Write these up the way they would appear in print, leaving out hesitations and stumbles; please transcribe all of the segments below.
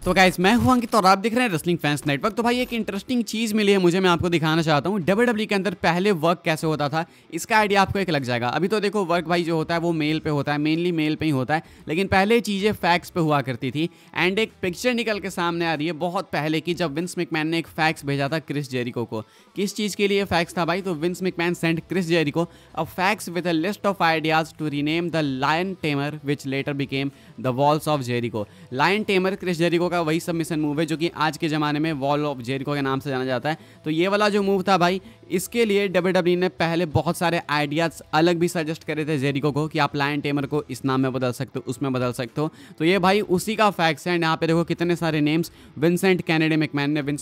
तो गाइस मैं हूं अंकित और आप देख रहे हैं रेसलिंग फैंस नेटवर्क। तो भाई एक इंटरेस्टिंग चीज़ मिली है मुझे, मैं आपको दिखाना चाहता हूं WWE के अंदर पहले वर्क कैसे होता था, इसका आइडिया आपको एक लग जाएगा। अभी तो देखो वर्क भाई जो होता है वो मेल पे होता है, मेनली मेल पे ही होता है, लेकिन पहले चीज़ें फैक्स पे हुआ करती थी। एंड एक पिक्चर निकल के सामने आ रही है बहुत पहले की, जब विंस मैकमैन ने एक फैक्स भेजा था क्रिस जेरिको को। किस चीज़ के लिए फैक्स था भाई? तो Vince McMahon sent Chris Jericho a fax with a list of ideas to rename the Lion Tamer which later became the Walls of Jericho. Lion Tamer Chris Jericho का वही submission move है जो कि आज के ज़माने में वॉल ऑफ जेरिको के नाम से जाना जाता है। तो ये वाला जो मूव था भाई, इसके लिए WWE ने पहले बहुत सारे आइडियाज़ अलग भी सजेस्ट करे थे जेरिको को कि आप लायन टेमर को इस नाम में बदल सकते हो, उसमें बदल सकते हो। तो ये भाई उसी का फैक्स है। एंड यहाँ पे देखो कितने सारे नेम्स विंस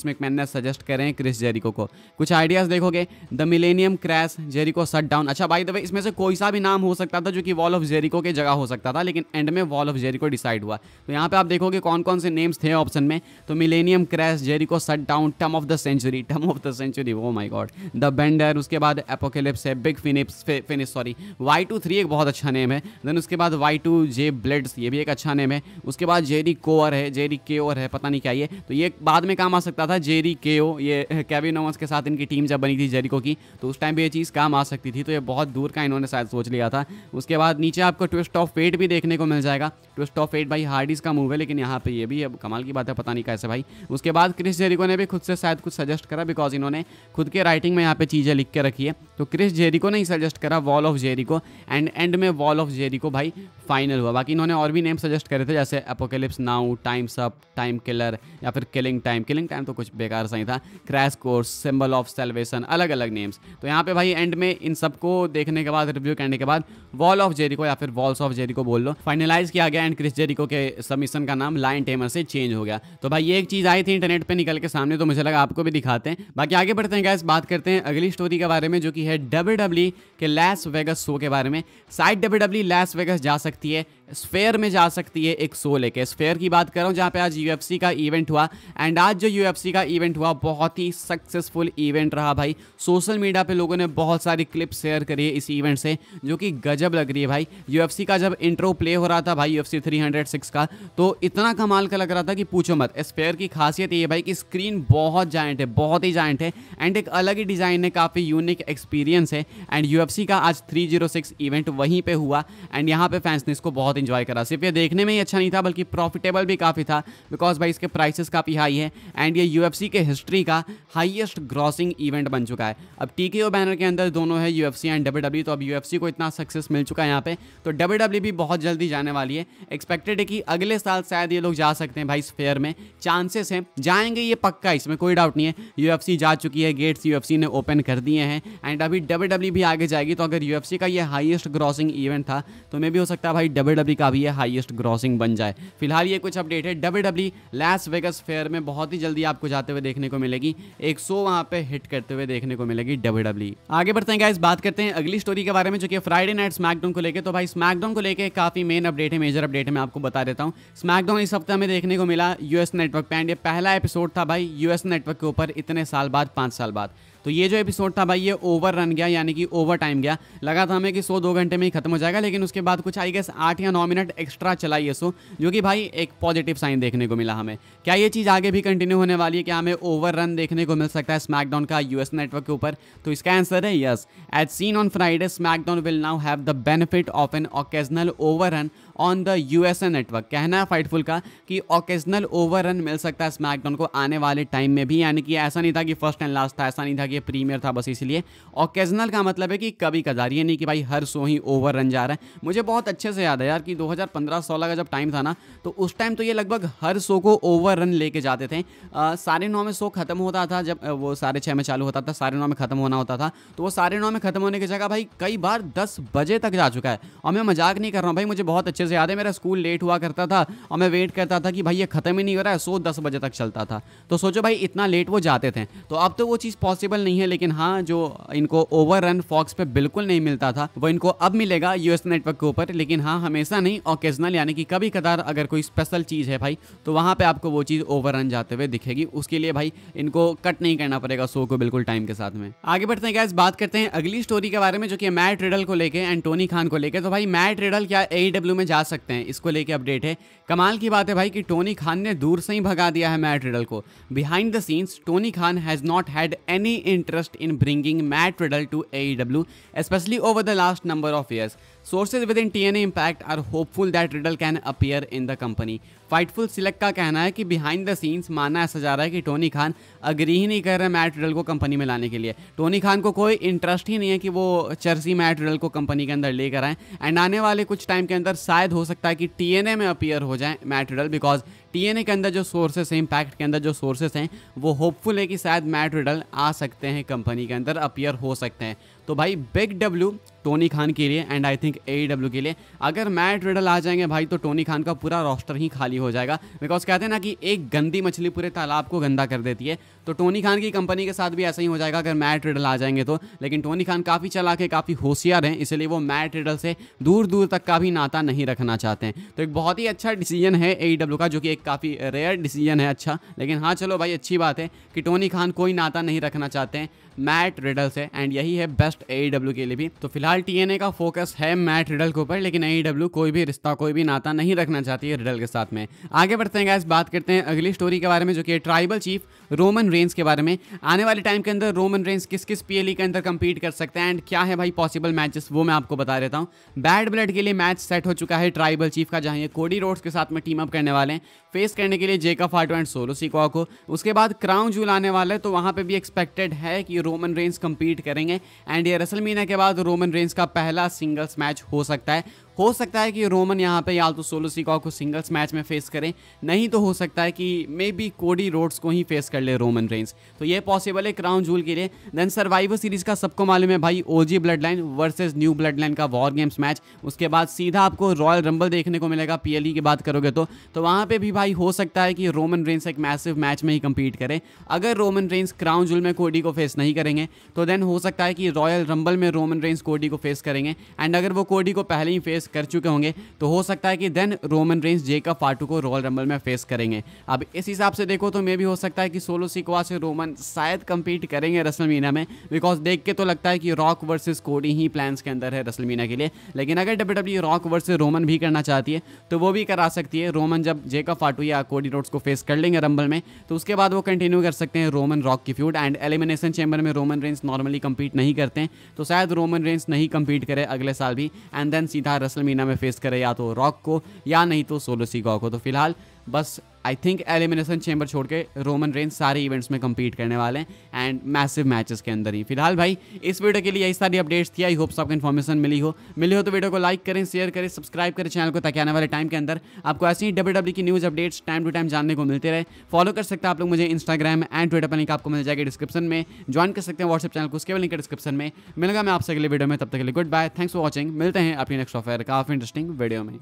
मैकमैन ने सजेस्ट करे हैं क्रिस जेरिको को। कुछ आइडियाज़ देखोगे, the millennium Crash, Jericho shut down. अच्छा भाई द वे इसमें से कोई सा भी नाम हो सकता था जो कि वॉल ऑफ जेरिको के जगह हो सकता था, लेकिन एंड में वॉल ऑफ जेरिको डिसाइड हुआ। तो यहाँ पे आप देखोगे कौन कौन से नेम्स थे ऑप्शन में। तो Millennium Crash, Jericho shut down, term of the century, oh my God, the Bender, उसके बाद एपोकेलिप्स है, बिग फिनिश सॉरी, Y23 एक बहुत अच्छा नेम है। देन उसके बाद Y2J ब्लेड्स, ये भी एक अच्छा नेम है। उसके बाद जेरी कोअर है, पता नहीं क्या ये, तो ये बाद में काम आ सकता था। जेरी केओ, ये केविन ओवेंस के साथ इनकी टीम जब बनी थी जेरिको की, तो उस टाइम पे ये चीज़ काम आ सकती थी। तो ये बहुत दूर का इन्होंने शायद सोच लिया था। उसके बाद नीचे आपको ट्विस्ट ऑफ फेट भी देखने को मिल जाएगा। ट्विस्ट ऑफ फेट भाई हार्डीज का मूव है, लेकिन यहाँ पे ये भी अब कमाल की बात है, पता नहीं कैसे भाई। उसके बाद क्रिस जेरिको ने भी खुद से शायद कुछ सजेस्ट करा, बिकॉज इन्होंने खुद के राइटिंग में यहाँ पे चीज़ें लिख के रखी है। तो क्रिस जेरिको ने ही सजेस्ट करा वॉल ऑफ जेरिको, एंड में वॉल ऑफ जेरिको भाई फाइनल हुआ। बाकी इन्होंने और भी नेम सजेस्ट करे थे, जैसे apocalypse now, times up, time killer, या फिर किलिंग टाइम तो कुछ बेकार सा ही था, crash course, symbol of salvation, अलग अलग नेम्स। तो यहाँ पे भाई एंड में इन सबको देखने के बाद, रिव्यू करने के बाद, वॉल ऑफ जेरिको या फिर वॉल्स ऑफ जेरिको बोल लो, फाइनलाइज किया गया। एंड क्रिस जेरिको के सबमिशन का नाम लायन टेमर से चेंज हो गया। तो भाई ये एक चीज़ आई थी इंटरनेट पे निकल के सामने, तो मुझे लगा आपको भी दिखाते हैं। बाकी आगे बढ़ते हैं गाइस, बात करते हैं अगली स्टोरी के बारे में, जो कि है WWE के लास वेगस शो के बारे में। शायद WWE लास वेगस जा सकती है, स्फेयर में जा सकती है एक शो लेके। स्फेयर की बात कर रहा हूँ जहाँ पे आज UFC का इवेंट हुआ। एंड आज जो UFC का इवेंट हुआ बहुत ही सक्सेसफुल इवेंट रहा भाई। सोशल मीडिया पे लोगों ने बहुत सारी क्लिप शेयर करी है इस इवेंट से, जो कि गजब लग रही है भाई। UFC का जब इंट्रो प्ले हो रहा था भाई UFC 306 का, तो इतना कमाल का लग रहा था कि पूछो मत। स्फेयर की खासियत ये है भाई कि स्क्रीन बहुत जायंट है, बहुत ही जायंट है, एंड एक अलग ही डिज़ाइन है, काफ़ी यूनिक एक्सपीरियंस है। एंड UFC का आज 306 इवेंट वहीं पे हुआ, एंड यहाँ पे फैंस ने इसको बहुत इंजॉय करा। सिर्फ ये देखने में ही अच्छा नहीं था, बल्कि प्रॉफिटेबल भी काफ़ी था, बिकॉज भाई इसके प्राइसेस काफ़ी हाई है। एंड ये UFC के हिस्ट्री का हाईएस्ट ग्रॉसिंग इवेंट बन चुका है। अब TKO बैनर के अंदर दोनों है UFC एंड WWE, तो अब UFC को इतना सक्सेस मिल चुका है यहाँ पे, तो WWE भी बहुत जल्दी जाने वाली है। एक्सपेक्टेड है कि अगले साल शायद ये लोग जा सकते हैं भाई स्फेयर में, चांसेस हैं जाएंगे, ये पक्का, इसमें कोई डाउट नहीं है। UFC जा चुकी है, गेट्स UFC ने ओपन कर दिए हैं, एंड अभी WWE भी आगे जाएगी। तो अगर UFC का ये हाईएस्ट ग्रॉसिंग इवेंट था, तो मे भी हो सकता है भाई WWE का भी ये हाईएस्ट ग्रॉसिंग बन जाए। फिलहाल ये कुछ अपडेट है। WWE लास वेगस फेयर में बहुत ही जल्दी आपको जाते हुए देखने को मिलेगी, एक शो वहाँ पे हिट करते हुए देखने को मिलेगी WWE। आगे बढ़ते हैं गाइस, बात करते हैं अगली स्टोरी के बारे में, जो कि फ्राइडे नाइट स्मैकडाउन को लेकर। तो भाई स्मैकडाउन को लेकर काफी मेन अपडेट है, मेजर अपडेट है, मैं आपको बता देता हूँ। स्मैकडाउन इस हफ्ते में देखने को मिला US नेटवर्क पे, एंड ये पहला एपिसोड था भाई US नेटवर्क के ऊपर इतने साल बाद, 5 साल बाद। तो ये जो एपिसोड था भाई ये ओवर रन गया, यानी कि ओवर टाइम गया। लगा था हमें कि शो 2 घंटे में ही खत्म हो जाएगा, लेकिन उसके बाद कुछ आई गेस 8 या 9 मिनट एक्स्ट्रा चला ये शो, जो कि भाई एक पॉजिटिव साइन देखने को मिला हमें। क्या ये चीज़ आगे भी कंटिन्यू होने वाली है? क्या हमें ओवर रन देखने को मिल सकता है स्मैकडाउन का US नेटवर्क के ऊपर? तो इसका आंसर है yes. As seen on Friday, SmackDown will now have the benefit of an occasional over run on the USA network. कहना है फाइटफुल का कि ओकेजनल ओवर रन मिल सकता है स्मैकडाउन को आने वाले टाइम में भी, यानी कि ऐसा नहीं था कि फर्स्ट एंड लास्ट था, ऐसा नहीं था कि ये प्रीमियर था बस इसलिए। ओकेजनल का मतलब है कि कभी कदार, ये नहीं कि भाई हर शो ही ओवर रन जा रहा है। मुझे बहुत अच्छे से याद है यार कि 2015-16 का जब टाइम था ना, तो उस टाइम तो ये लगभग हर शो को ओवर रन लेके जाते थे। 9:30 में शो खत्म होता था, जब वो 6:30 में चालू होता था, 9:30 में खत्म होना होता था। तो वो 9:30 में खत्म होने की जगह भाई कई बार 10 बजे तक जा चुका है। और मैं मजाक नहीं कर रहा हूँ भाई, मुझे बहुत अच्छे से याद है, मेरा स्कूल लेट हुआ करता था और मैं वेट करता था कि भाई ये खत्म ही नहीं हो रहा है, शो 10 बजे तक चलता था। तो सोचो भाई इतना लेट वो जाते थे। तो अब तो वो चीज़ पॉसिबल नहीं है, लेकिन हाँ जो इनको ओवर रन फॉक्स पे बिल्कुल नहीं मिलता था, वो इनको अब मिलेगा US नेटवर्क के ऊपर। लेकिन हाँ हमेशा नहीं, ओकेजनल, यानी कि कभी कदार अगर कोई स्पेशल चीज़ है भाई, तो वहाँ पे आपको वो चीज़ ओवर रन जाते हुए दिखेगी। उसके लिए भाई इनको कट नहीं करना पड़ेगा शो को बिल्कुल टाइम के साथ में। आगे बढ़ते हैं गाइस, बात करते हैं अगली स्टोरी के बारे में, जो कि मैट रिडल को लेके एंड टोनी खान को लेके। तो भाई मैट रिडल क्या AEW में जा सकते हैं, इसको लेके अपडेट है। कमाल की बात है भाई कि टोनी खान ने दूर से ही भगा दिया है मैट रिडल को। Behind the scenes Tony Khan has not had any interest in bringing Matt Riddle to AEW, especially over the last number of years. Sources within TNA Impact are hopeful that Riddle can appear in the company. Fightful select का कहना है कि behind the scenes माना ऐसा जा रहा है कि टोनी खान अग्री ही नहीं कर रहे मैट रिडल को कंपनी में लाने के लिए। टोनी खान को कोई इंटरेस्ट ही नहीं है कि वो चर्सी मैट रिडल को कंपनी के अंदर लेकर आएँ। एंड आने वाले कुछ टाइम के अंदर शायद हो सकता है कि TNA में अपीयर हो जाए मैट रिडल, बिकॉज TNA के अंदर जो सोर्सेस हैं, इम्पैक्ट के अंदर जो सोर्सेस हैं, वो होपफुल है कि शायद मैट रिडल आ सकते हैं कंपनी के अंदर, अपीयर हो सकते हैं। तो भाई बिग डब्ल्यू टोनी खान के लिए एंड आई थिंक AEW के लिए। अगर मैट रिडल आ जाएंगे भाई तो टोनी खान का पूरा रोस्टर ही खाली हो जाएगा, बिकॉज कहते हैं ना कि एक गंदी मछली पूरे तालाब को गंदा कर देती है। तो टोनी खान की कंपनी के साथ भी ऐसा ही हो जाएगा अगर मैट रिडल आ जाएंगे तो। लेकिन टोनी खान काफ़ी चालाक है, काफ़ी होशियार हैं, इसलिए वो मैट रिडल से दूर दूर तक का भी नाता नहीं रखना चाहते हैं। तो एक बहुत ही अच्छा डिसीजन है AEW का, जो कि एक काफ़ी रेयर डिसीजन है। अच्छा, लेकिन हाँ चलो भाई, अच्छी बात है कि टोनी खान कोई नाता नहीं रखना चाहते हैं मैट रिडल से, एंड यही है बेस्ट AEW के लिए भी। तो फिलहाल TNA का फोकस है मैट रिडल के ऊपर, लेकिन AEW कोई भी रिश्ता, कोई भी नाता नहीं रखना चाहती है रिडल के साथ में। आगे बढ़ते हैं गाइस, बात करते हैं अगली स्टोरी के बारे में, जो कि ट्राइबल चीफ रोमन रेंस के बारे में। आने वाले टाइम के अंदर रोमन रेंस किस किस PLE के अंदर कंपीट कर सकते हैं एंड क्या है भाई पॉसिबल मैचेस, वो मैं आपको बता देता हूँ। बैड ब्लड के लिए मैच सेट हो चुका है ट्राइबल चीफ का, जहाँ ये कोडी रोड्स के साथ में टीम अप करने वाले हैं फेस करने के लिए जेकब फाटो एंड सोलो सिकोआ को। उसके बाद क्राउन जूल आने वाला है, तो वहाँ पे भी एक्सपेक्टेड है कि रोमन रेंस कंपीट करेंगे एंड ये रेसलमेनिया के बाद रोमन रेंस का पहला सिंगल्स मैच हो सकता है। हो सकता है कि रोमन यहाँ पे या तो सोलो सिकोआ को सिंगल्स मैच में फेस करें, नहीं तो हो सकता है कि मे बी कोडी रोड्स को ही फेस कर ले रोमन रेंस। तो ये पॉसिबल है क्राउन जूल के लिए। देन सर्वाइवर सीरीज का सबको मालूम है भाई, OG blood line versus new blood line का वॉर गेम्स मैच। उसके बाद सीधा आपको रॉयल रंबल देखने को मिलेगा PLE की बात करोगे तो वहाँ पे भी भाई हो सकता है कि रोमन रेंस एक मैसिव मैच में ही कंपीट करें। अगर रोमन रेंस क्राउन जूल में कोडी को फेस नहीं करेंगे तो देन हो सकता है कि रॉयल रंबल में रोमन रेंस कोडी को फेस करेंगे, एंड अगर वो कोडी को पहले ही फेस कर चुके होंगे तो हो सकता है कि देन रोमन रेंस जेकब फाटो को रॉयल रंबल में फेस करेंगे। अब इस हिसाब से देखो तो मे भी हो सकता है कि सोलो सिकोआ से रोमन शायद कंपीट करेंगे रेसलमेनिया में, बिकॉज देख के तो लगता है कि रॉक वर्सेस कोडी ही प्लान्स के अंदर है रेसलमेनिया के लिए। लेकिन अगर WWE रॉक वर्सेस रोमन भी करना चाहती है तो वो भी करा सकती है। रोमन जब जेकब फाटो या कोडी रोड्स को फेस कर लेंगे रंबल में, तो उसके बाद वो कंटिन्यू कर सकते हैं रोमन रॉक की फ्यूड। एंड एलिमिनेशन चैम्बर में रोमन रेंस नॉर्मली कंपीट नहीं करते हैं, तो शायद रोमन रेंस नहीं कंपीट करे अगले साल भी, एंड देन सीधा रेसलमेनिया में फेस करे या तो रॉक को या नहीं तो सोलो सिकोआ को। तो फिलहाल बस आई थिंक एलिमिनेशन चैम्बर छोड़ के रोमन रेंस सारे इवेंट्स में कंपीट करने वाले हैं एंड मैसिव मैचेस के अंदर ही। फिलहाल भाई इस वीडियो के लिए यही सारी अपडेट्स थी। आई होप आपको इन्फॉर्मेशन मिली हो तो वीडियो को लाइक करें, शेयर करें, सब्सक्राइब करें चैनल को, ताकि आने वाले टाइम के अंदर आपको ऐसी ही WWE की news updates time to time जानने को मिलते रहे। फॉलो कर सकते हैं आप लोग मुझे इंस्टाग्राम एंड ट्विटर पर, लिंक आपको मिल जाएगा डिस्क्रिप्शन में। ज्वाइन कर सकते हैं व्हाट्सएप चैनल को, उसके भी लिंक डिस्क्रिप्शन में। मिलेगा मैं आपसे अगले वीडियो में, तब तक के लिए good bye, thanks for watching. मिलते हैं अपनी नेक्स्ट ऑफर काफ़ी इंटरेस्टिंग वीडियो में।